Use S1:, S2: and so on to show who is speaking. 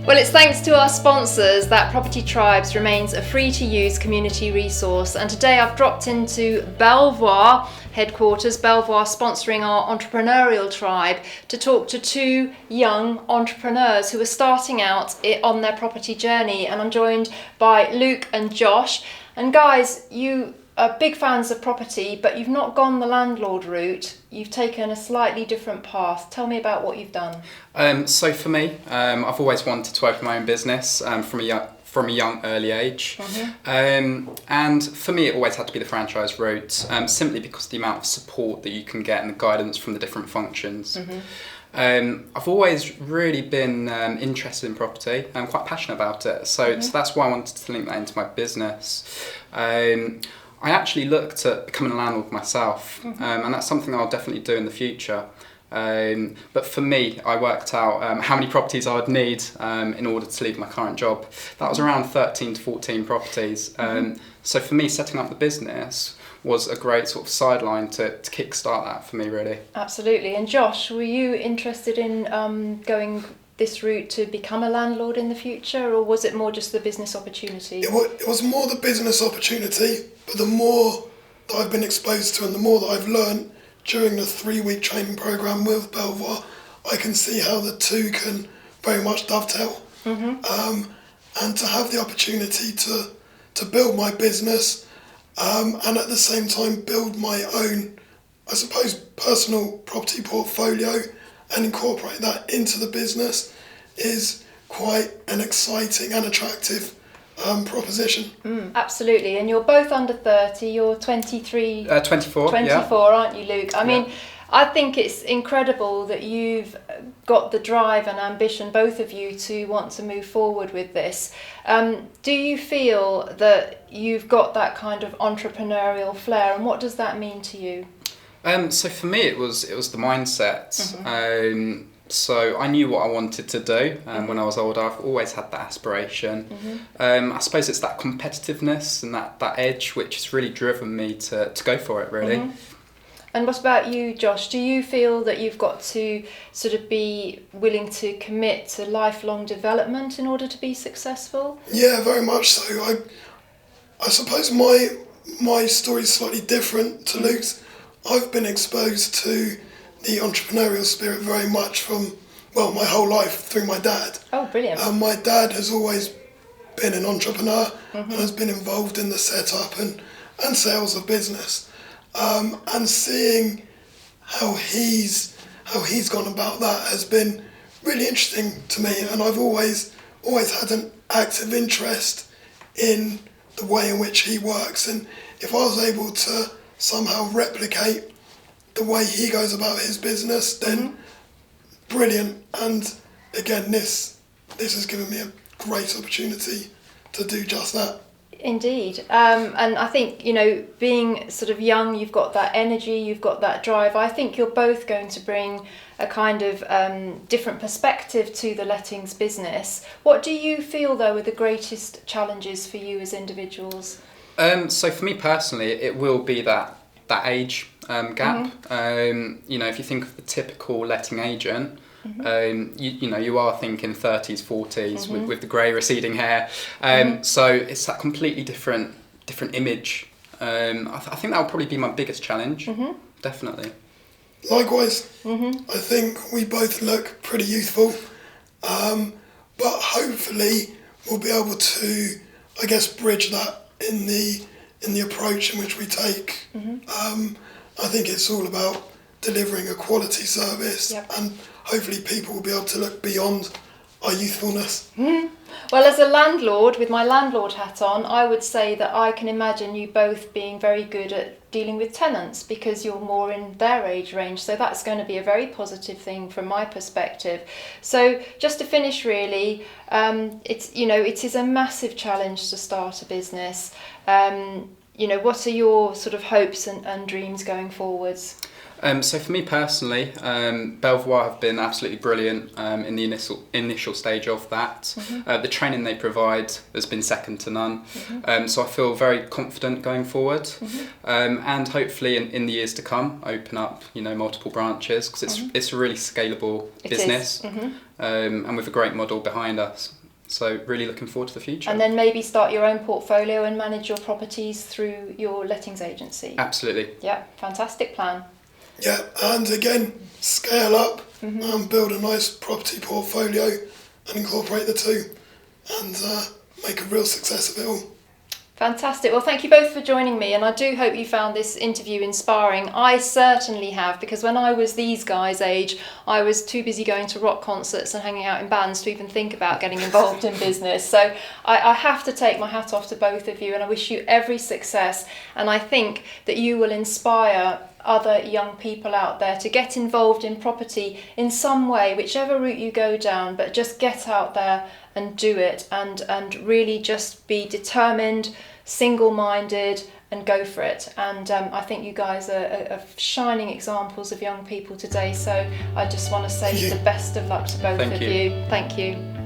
S1: Well, it's thanks to our sponsors that Property Tribes remains a free-to-use community resource. And today I've dropped into Belvoir headquarters, Belvoir sponsoring our entrepreneurial tribe, to talk to two young entrepreneurs who are starting out on their property journey. And I'm joined by Luke and Josh. And guys, you are big fans of property, but you've not gone the landlord route. You've taken a slightly different path. Tell me about what you've done.
S2: So for me, I've always wanted to open my own business from a young early age. And for me, it always had to be the franchise route, simply because of the amount of support that you can get and the guidance from the different functions. I've always really been interested in property. I'm quite passionate about it. So that's why I wanted to link that into my business. I actually looked at becoming a landlord myself, and that's something I'll definitely do in the future. But for me, I worked out how many properties I would need in order to leave my current job. That was around 13 to 14 properties. So for me, setting up the business was a great sort of sideline to kickstart that for me, really.
S1: Absolutely. And Josh, were you interested in going this route to become a landlord in the future, or was it more just the business opportunity?
S3: It was more the business opportunity, but the more that I've been exposed to and the more that I've learned during the 3-week training programme with Belvoir, I can see how the two can very much dovetail. And to have the opportunity to build my business and at the same time build my own, I suppose, personal property portfolio and incorporate that into the business is quite an exciting and attractive proposition.
S1: Absolutely. And you're both under 30, you're 23...
S2: 24,
S1: 24,
S2: yeah.
S1: Aren't you, Luke? I mean, I think it's incredible that you've got the drive and ambition, both of you, to want to move forward with this. Do you feel that you've got that kind of entrepreneurial flair, and what does that mean to you?
S2: So for me, it was the mindset. So I knew what I wanted to do when I was older. I've always had that aspiration. I suppose it's that competitiveness and that edge which has really driven me to go for it, really.
S1: And what about you, Josh? Do you feel that you've got to sort of be willing to commit to lifelong development in order to be successful?
S3: Yeah, very much so. I suppose my story is slightly different to Luke's. I've been exposed to the entrepreneurial spirit very much from, well, my whole life through my dad.
S1: Oh, brilliant.
S3: My dad has always been an entrepreneur and has been involved in the setup and sales of business. And seeing how he's gone about that has been really interesting to me, and I've always had an active interest in the way in which he works, and if I was able to somehow replicate the way he goes about his business, then brilliant. And again, this has given me a great opportunity to do just that.
S1: Indeed. And I think, being sort of young, you've got that energy, you've got that drive. I think you're both going to bring a kind of different perspective to the lettings business. What do you feel, though, are the greatest challenges for you as individuals?
S2: So for me personally, it will be that age gap. If you think of the typical letting agent, you are thinking 30s, 40s with the grey receding hair. So it's that completely different image. I think that will probably be my biggest challenge, definitely.
S3: Likewise, I think we both look pretty youthful, but hopefully we'll be able to, I guess, bridge that in the approach in which we take. I think it's all about delivering a quality service, and hopefully people will be able to look beyond our youthfulness.
S1: Well, as a landlord, with my landlord hat on, I would say that I can imagine you both being very good at dealing with tenants because you're more in their age range. So that's going to be a very positive thing from my perspective. So just to finish, really, it is a massive challenge to start a business. What are your sort of hopes and dreams going forwards?
S2: So for me personally, Belvoir have been absolutely brilliant in the initial stage of that. The training they provide has been second to none. So I feel very confident going forward, and hopefully in the years to come open up multiple branches, because it's a really scalable business, and with a great model behind us. So really looking forward to the future.
S1: And then maybe start your own portfolio and manage your properties through your lettings agency.
S2: Absolutely.
S1: Yeah, fantastic plan.
S3: Yeah, and again, scale up and build a nice property portfolio and incorporate the two and make a real success of it all.
S1: Fantastic. Well, thank you both for joining me, and I do hope you found this interview inspiring. I certainly have, because when I was these guys' age, I was too busy going to rock concerts and hanging out in bands to even think about getting involved in business. So I have to take my hat off to both of you, and I wish you every success. And I think that you will inspire other young people out there to get involved in property in some way, whichever route you go down, but just get out there and do it, and really just be determined, single-minded, and go for it. And I think you guys are shining examples of young people today, so I just want to say the best of luck to both of you. Thank you.